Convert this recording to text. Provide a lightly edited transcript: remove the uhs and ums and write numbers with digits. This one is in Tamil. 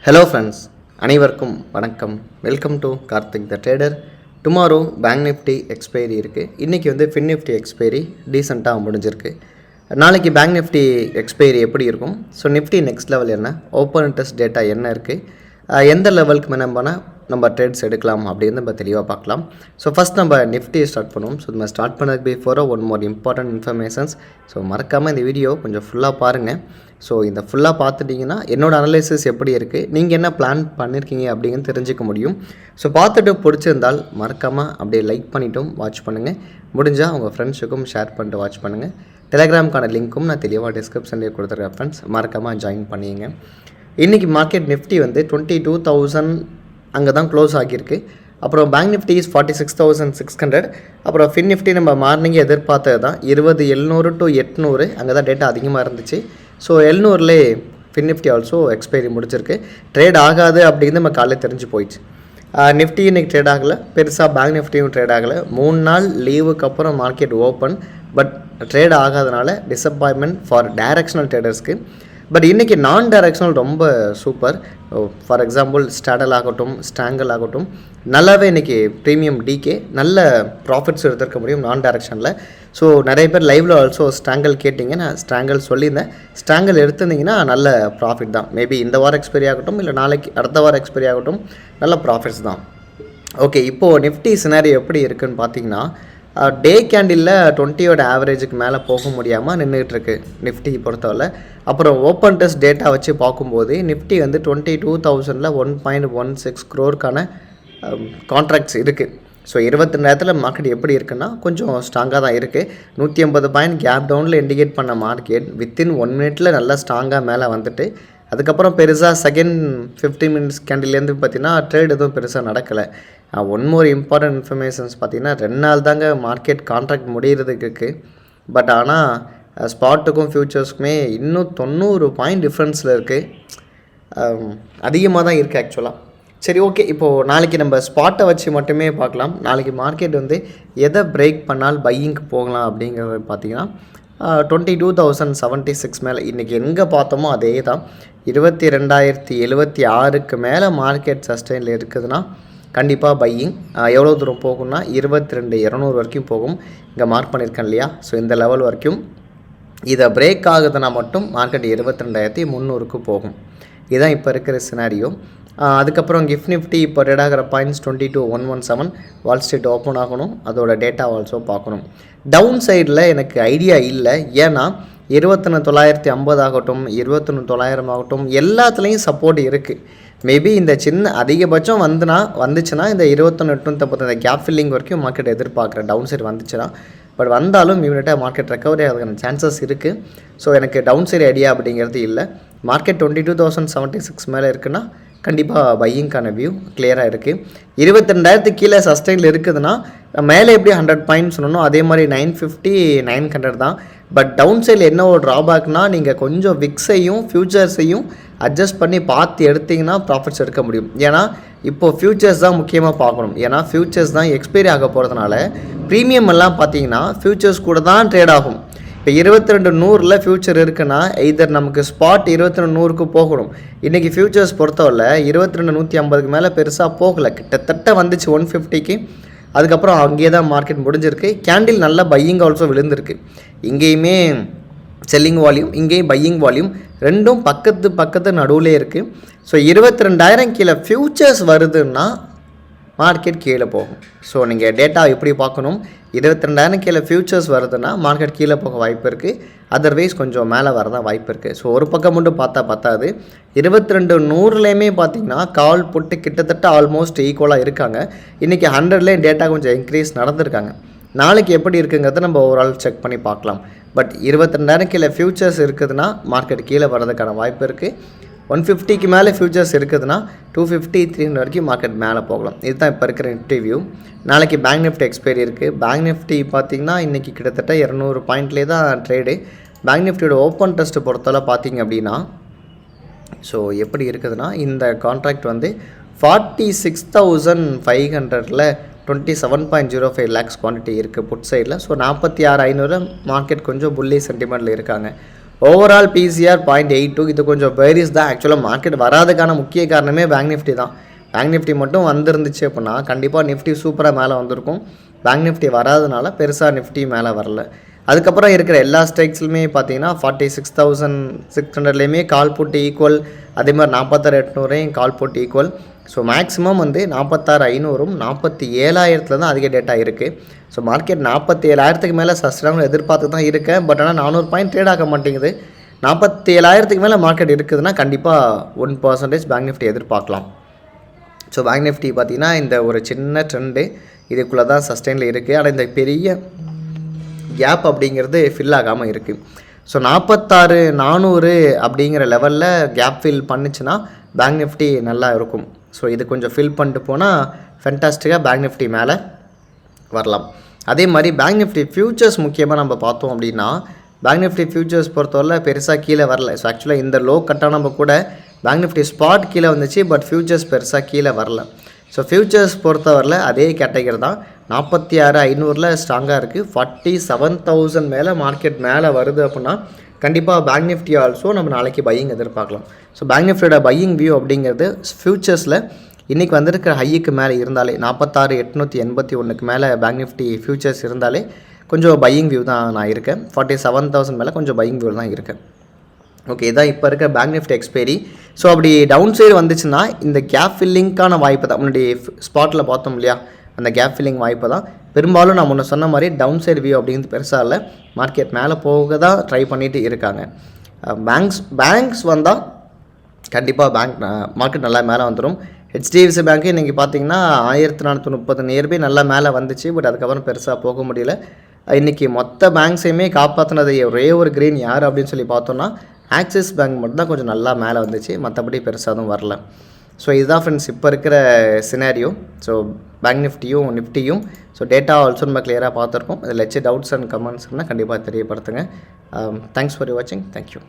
Hello friends, அனைவருக்கும் வணக்கம். Welcome to Karthik the trader. Tomorrow bank Nifty expiry இருக்குது. இன்றைக்கி வந்து ஃபின் நிஃப்டி எக்ஸ்பைரி டீசெண்டாக முடிஞ்சிருக்கு. நாளைக்கு பேங்க் நிஃப்டி எக்ஸ்பைரி எப்படி இருக்கும்? ஸோ நிஃப்டி நெக்ஸ்ட் லெவல் என்ன, ஓப்பன் இன்ட்ரெஸ்ட் டேட்டா என்ன இருக்குது, எந்த லெவலுக்கு மேலே நம்ம ட்ரேட்ஸ் எடுக்கலாம் அப்படின்னு நம்ம தெளிவாக பார்க்கலாம். ஸோ ஃபஸ்ட் நம்ம நிஃப்டியை ஸ்டார்ட் பண்ணுவோம். ஸோ நம்ம ஸ்டார்ட் பண்ணதுக்கு பிஃபோராக one more important informations. So மறக்காமல் இந்த வீடியோ கொஞ்சம் ஃபுல்லாக பாருங்கள். ஸோ இந்த ஃபுல்லாக பார்த்துட்டிங்கன்னா என்னோடய அனலைசிஸ் எப்படி இருக்குது, நீங்கள் என்ன பிளான் பண்ணியிருக்கீங்க அப்படிங்கிறது தெரிஞ்சிக்க முடியும். ஸோ பார்த்துட்டு பிடிச்சிருந்தால் மறக்காமல் அப்படியே லைக் பண்ணிவிட்டும் வாட்ச் பண்ணுங்கள். முடிஞ்சால் உங்கள் ஃப்ரெண்ட்ஸுக்கும் ஷேர் பண்ணிட்டு வாட்ச் பண்ணுங்கள். டெலிகிராமுக்கான லிங்க்கும் நான் தெளிவாக டிஸ்கிரிப்ஷன்லேயே கொடுத்துருக்கேன் ஃப்ரெண்ட்ஸ், மறக்காமல் ஜாயின் பண்ணிங்க. இன்றைக்கி மார்க்கெட் நிஃப்டி வந்து 22,000 அங்கே தான் க்ளோஸ் ஆகியிருக்கு. அப்புறம் பேங்க் நிஃப்டி இஸ் 46,600. அப்புறம் ஃபின் நிஃப்டி நம்ம மார்னிங்கே எதிர்பார்த்தது தான் 20,700 to 800, அங்கே தான் டேட்டா அதிகமாக இருந்துச்சு. ஸோ 700லே ஃபின் நிஃப்டி ஆல்சோ எக்ஸ்பைரி முடிச்சிருக்கு. ட்ரேட் ஆகாது அப்படிங்கிறது நம்ம காலையில் தெரிஞ்சு போயிடுச்சு. நிஃப்டி இன்றைக்கி ட்ரேட் ஆகலை, பெருசாக பேங்க் நிஃப்டியும் ட்ரேட் ஆகலை. 3 நாள் லீவுக்கு அப்புறம் மார்க்கெட் ஓப்பன், பட் ட்ரேட் ஆகாதனால டிசப்பாயின்மெண்ட் ஃபார் டைரக்ஷனல் ட்ரேடர்ஸ்க்கு. பட் இன்றைக்கி நான் டைரக்ஷனல் ரொம்ப சூப்பர். ஃபார் எக்ஸாம்பிள் ஸ்டாடல் ஆகட்டும், ஸ்டாங்கல் ஆகட்டும், நல்லாவே இன்றைக்கி ப்ரீமியம் டிகே நல்ல ப்ராஃபிட்ஸ் எடுத்துருக்க முடியும் நான் டைரக்ஷனில். ஸோ நிறைய பேர் லைவில் ஆல்சோ ஸ்டாங்கல் கேட்டிங்க, நான் ஸ்டாங்கல் சொல்லியிருந்தேன். ஸ்டாங்கல் எடுத்துருந்தீங்கன்னா நல்ல ப்ராஃபிட் தான். மேபி இந்த வாரம் எக்ஸ்பைரி ஆகட்டும், இல்லை நாளைக்கு அடுத்த வாரம் எக்ஸ்பைரி ஆகட்டும், நல்ல ப்ராஃபிட்ஸ் தான். ஓகே, இப்போது நிஃப்டி சினாரி எப்படி இருக்குதுன்னு பார்த்தீங்கன்னா, டே கேண்டிலில் 20யோட ஆவரேஜுக்கு மேலே போக முடியாமல் நின்றுட்டுருக்கு நிஃப்டி பொறுத்தவரை. அப்புறம் ஓப்பன் டெஸ்ட் டேட்டா வச்சு பார்க்கும்போது நிஃப்டி வந்து 22,000ல் 1.16 crore கான்ட்ராக்ட்ஸ் இருக்குது. ஸோ 22 நேரத்தில் மார்க்கெட் எப்படி இருக்குன்னா கொஞ்சம் ஸ்ட்ராங்காக தான் இருக்குது. 150 பாயிண்ட் கேப் டவுனில் இண்டிகேட் பண்ண மார்க்கெட் வித்தின் 1 minute நல்லா ஸ்ட்ராங்காக மேலே வந்துட்டு, அதுக்கப்புறம் பெருசாக செகண்ட் 15 minutes கேண்டில்லேருந்து பார்த்திங்கன்னா ட்ரேட் எதுவும் பெருசாக நடக்கலை. ஒன் மோர் இம்பார்ட்டன்ட் இன்ஃபர்மேஷன்ஸ் பார்த்திங்கன்னா 2 நாள் தாங்க மார்க்கெட் கான்ட்ராக்ட் முடிகிறதுக்கு இருக்குது. பட் ஆனால் ஸ்பாட்டுக்கும் ஃப்யூச்சர்ஸ்க்குமே இன்னும் 90 பாயிண்ட் டிஃப்ரென்ஸில் இருக்குது. அதிகமாக தான் இருக்குது ஆக்சுவலாக. சரி, ஓகே, இப்போது நாளைக்கு நம்ம ஸ்பாட்டை வச்சு மட்டுமே பார்க்கலாம். நாளைக்கு மார்க்கெட் வந்து எதை பிரேக் பண்ணால் பையிங்க்கு போகலாம் அப்படிங்கிறது பார்த்திங்கன்னா 22,076 மேலே இன்றைக்கி எங்கே பார்த்தோமோ அதே தான். 22,076க்கு மேலே மார்க்கெட் சஸ்டெயினில் இருக்குதுன்னா கண்டிப்பாக பையிங். எவ்வளோ தூரம் போகும்னா 22,200 வரைக்கும் போகும். இங்கே மார்க் பண்ணியிருக்கேன் இல்லையா? ஸோ இந்த லெவல் வரைக்கும் இதை பிரேக் ஆகுதுன்னா மட்டும் மார்க்கெட் 22,300க்கு போகும். இதுதான் இப்போ இருக்கிற சினாரியோ. அதுக்கப்புறம் கிஃப்ட் நிஃப்டி இப்போ ரெட் ஆகிற பாயிண்ட்ஸ் 22,117. வால் ஸ்ட்ரீட் ஓப்பன் ஆகணும், அதோட டேட்டா ஆல்சோ பார்க்கணும். டவுன் சைடில் எனக்கு ஐடியா இல்லை. ஏன்னா 21,950 ஆகட்டும், 21,900 ஆகட்டும், எல்லாத்துலேயும் சப்போர்ட் இருக்குது. மேபி இந்த சின்ன அதிகபட்சம் வந்துச்சுன்னா இந்த 21,850 இந்த கேப் ஃபில்லிங் வரைக்கும் மார்க்கெட் எதிர்பார்க்குறேன். டவுன் சைடு வந்துச்சுன்னா. பட் வந்தாலும் இவன்கிட்ட மார்க்கெட் ரெக்கவரி ஆகிறதுக்கான சான்சஸ் இருக்குது. ஸோ எனக்கு டவுன் சைடு ஐடியா அப்படிங்கிறது இல்லை. மார்க்கெட் 22,076 மேலே இருக்குன்னா கண்டிப்பாக பையிங்கான வியூ கிளியராக இருக்குது. 22,000 கீழே சஸ்டெயினில் இருக்குதுன்னா மேலே எப்படி 100 பாயிண்ட்ஸ் சொன்னோம் அதே மாதிரி 950, 900 தான். பட் டவுன் சைடில் என்ன ஒரு ட்ராபேக்னால் நீங்கள் கொஞ்சம் விக்ஸையும் ஃப்யூச்சர்ஸையும் அட்ஜஸ்ட் பண்ணி பார்த்து எடுத்திங்கன்னா ப்ராஃபிட்ஸ் எடுக்க முடியும். ஏன்னா இப்போது ஃப்யூச்சர்ஸ் தான் முக்கியமாக பார்க்கணும். ஏன்னா ஃப்யூச்சர்ஸ் தான் எக்ஸ்பைரி ஆக போகிறதுனால ப்ரீமியம் எல்லாம் பார்த்தீங்கன்னா ஃப்யூச்சர்ஸ் கூட தான் ட்ரேட் ஆகும். இப்போ 22,100 ஃப்யூச்சர் இருக்குன்னா இதர் நமக்கு ஸ்பாட் 22,100க்கு போகணும். இன்றைக்கி ஃப்யூச்சர்ஸ் பொறுத்தவரை 22,150க்கு மேலே பெருசாக போகலை, கிட்டத்தட்ட வந்துச்சு 150க்கு. அதுக்கப்புறம் அங்கேயே தான் மார்க்கெட் முடிஞ்சிருக்கு. கேண்டில் நல்லா பையிங் ஆல்சோ விழுந்திருக்கு. இங்கேயுமே செல்லிங் வால்யூம், இங்கேயும் பையிங் வால்யூம், ரெண்டும் பக்கத்து நடுவில் இருக்குது. ஸோ 22,000 கீழே ஃப்யூச்சர்ஸ் வருதுன்னா மார்க்கெட் கீழே போகும். ஸோ நீங்கள் டேட்டா எப்படி பார்க்கணும், 22,000 கீழே ஃப்யூச்சர்ஸ் வருதுன்னா மார்க்கெட் கீழே போக வாய்ப்பு இருக்குது. அதர்வைஸ் கொஞ்சம் மேலே வரதான் வாய்ப்பு இருக்குது. ஸோ ஒரு பக்கம் மட்டும் பார்த்தா பத்தாது. 22,100லேயுமே பார்த்தீங்கன்னா கால் போட்டு கிட்டத்தட்ட ஆல்மோஸ்ட் ஈக்குவலாக இருக்காங்க. இன்றைக்கி 100லேயும் டேட்டா கொஞ்சம் இன்க்ரீஸ் நடந்திருக்காங்க. நாளைக்கு எப்படி இருக்குங்கிறத நம்ம ஓவரால் செக் பண்ணி பார்க்கலாம். பட் 22,000 கீழே ஃப்யூச்சர்ஸ் இருக்குதுன்னா மார்க்கெட் கீழே வர்றதுக்கான வாய்ப்பு இருக்குது. 150க்கு மேலே ஃப்யூச்சர்ஸ் இருக்குதுன்னா 250, 300 வரைக்கும் மார்க்கெட் மேலே போகலாம். இதுதான் இப்போ இருக்கிற நிஃப்டி வியூ. நாளைக்கு பேங்க் நிஃப்டி எக்ஸ்பைரி இருக்குது. பேங்க் நிஃப்டி பார்த்திங்கன்னா இன்றைக்கி கிட்டத்தட்ட 200 பாயிண்ட்லேயே தான் ட்ரேடு. பேங்க் நிஃப்டியோட ஓப்பன் டெஸ்ட்டு பொறுத்தவரை பார்த்திங்க அப்படின்னா ஸோ எப்படி இருக்குதுன்னா இந்த கான்ட்ராக்ட் வந்து 46,500ல் 27.05 lakhs குவான்டிட்டி இருக்குது புட் சைடில். ஸோ 46,500 மார்க்கெட் கொஞ்சம் புல்லி சென்டிமெண்ட்டில் இருக்காங்க. ஓவரால் பிசிஆர் 0.82 இது கொஞ்சம் வேரிஸ் தான். ஆக்சுவலாக மார்க்கெட் வராதுக்கான முக்கிய காரணமே பேங்க் நிஃப்டி தான். பேங்க் நிஃப்டி மட்டும் வந்துருந்துச்சு அப்படின்னா கண்டிப்பாக நிஃப்டி சூப்பராக மேலே வந்திருக்கும். பேங்க் நிஃப்டி வராதனால பெருசாக நிஃப்டி மேலே வரல. அதுக்கப்புறம் இருக்கிற எல்லா ஸ்ட்ரைக்ஸ்லையுமே பார்த்தீங்கன்னா 46,600லேயுமே கால் போட்டு ஈக்குவல், அதே மாதிரி 46,800 கால் போட்டு ஈக்குவல். ஸோ மேக்ஸிமம் வந்து 46,500 47,000 தான் அதிக டேட்டா இருக்குது. ஸோ மார்க்கெட் 47,000 மேலே சஸ்டாக எதிர்பார்த்து தான் இருக்கேன். பட் ஆனால் 400 பாயிண்ட் ட்ரேட் ஆக மாட்டேங்குது. 47,000 மேலே மார்க்கெட் இருக்குதுன்னா கண்டிப்பாக 1% பேங்க் நிஃப்டி எதிர்பார்க்கலாம். ஸோ பேங்க் நிஃப்டி பார்த்திங்கன்னா இந்த ஒரு சின்ன ட்ரெண்டு இதுக்குள்ளே தான் சஸ்டெயினில் இருக்குது. ஆனால் இந்த பெரிய கேப் அப்படிங்கிறது ஃபில் ஆகாமல் இருக்குது. ஸோ 46,400 அப்படிங்கிற லெவலில் கேப் ஃபில் பண்ணிச்சுன்னா பேங்க் நிஃப்டி நல்லா இருக்கும். ஸோ இது கொஞ்சம் ஃபில் பண்ணிட்டு போனால் ஃபென்டாஸ்டிக்காக பேங்க் நிஃப்டி மேலே வரலாம். அதே மாதிரி பேங்க் நிஃப்டி ஃபியூச்சர்ஸ் முக்கியமாக நம்ம பார்த்தோம் அப்படின்னா பேங்க் நிஃப்டி ஃபியூச்சர்ஸ் பொறுத்தவரை பெருசாக கீழே வரல. ஸோ ஆக்சுவலாக இந்த லோ கட்டாக நம்ம கூட பேங்க் நிஃப்டி ஸ்பாட் கீழே வந்துச்சு, பட் ஃபியூச்சர்ஸ் பெருசாக கீழே வரல. ஸோ ஃபியூச்சர்ஸ் பொறுத்தவரையில் அதே கேட்டகரி தான். 46,500 ஸ்ட்ராங்காக இருக்குது. 47,000 மேலே மார்க்கெட் மேலே வருது அப்படின்னா கண்டிப்பாக பேங்க் நிஃப்டி ஆல்சோ நம்ம நாளைக்கு பையிங் எதிர்பார்க்கலாம். ஸோ பேங்க் நிஃப்டியோட பையிங் வியூ அப்படிங்கிறது ஃபியூச்சர்ஸில் இன்றைக்கி வந்திருக்கிற ஹைக்கு மேலே இருந்தாலே 46,881 மேலே பேங்க் நிஃப்டி ஃபியூச்சர்ஸ் இருந்தாலே கொஞ்சம் பையிங் வியூ தான் நான் இருக்கேன். 47,000 மேலே கொஞ்சம் பையிங் வியூ தான் இருக்கேன். ஓகே, இதான் இப்போ இருக்க பேங்க் நிஃப்டி எக்ஸ்பைரி. ஸோ அப்படி டவுன் சைடு வந்துச்சுன்னா இந்த கேப் ஃபில்லிங்க்கான வாய்ப்பு தான். முன்னாடி ஸ்பாட்டில் பார்த்தோம் இல்லையா, அந்த கேப் ஃபில்லிங் வாய்ப்பு தான். பெரும்பாலும் நான் முன்ன சொன்ன மாதிரி டவுன் சைடு வியூ அப்படிங்கிறது பெருசாக இல்லை. மார்க்கெட் மேலே போக தான் ட்ரை பண்ணிட்டு இருக்காங்க. பேங்க்ஸ் வந்தால் கண்டிப்பாக மார்க்கெட் நல்லா மேலே வந்துடும். HDFC பேங்க்கு இன்றைக்கி பார்த்தீங்கன்னா 1430 நியர்பை நல்லா மேலே வந்துச்சு. பட் அதுக்கப்புறம் பெருசாக போக முடியல. இன்றைக்கி மொத்த பேங்க்ஸையுமே காப்பாற்றினது ஒரே ஒரு க்ரீன் யார் அப்படின்னு சொல்லி பார்த்தோன்னா ஆக்சிஸ் பேங்க் மட்டும் தான் கொஞ்சம் நல்லா மேலே வந்துச்சு. மற்றபடி பெருசாகவும் வரல. ஸோ இதுதான் ஃப்ரெண்ட்ஸ் இப்போ இருக்கிற சினாரியோ. ஸோ பேங்க் நிஃப்டியும் ஸோ டேட்டா ஆல்சோ நம்ம கிளியராக பார்த்துருக்கோம். இதில் டவுட்ஸ் அண்ட் கமெண்ட்ஸ்னால் கண்டிப்பாக தெரியப்படுத்துங்க. தேங்க்ஸ் ஃபார் வாட்சிங். தேங்க்யூ.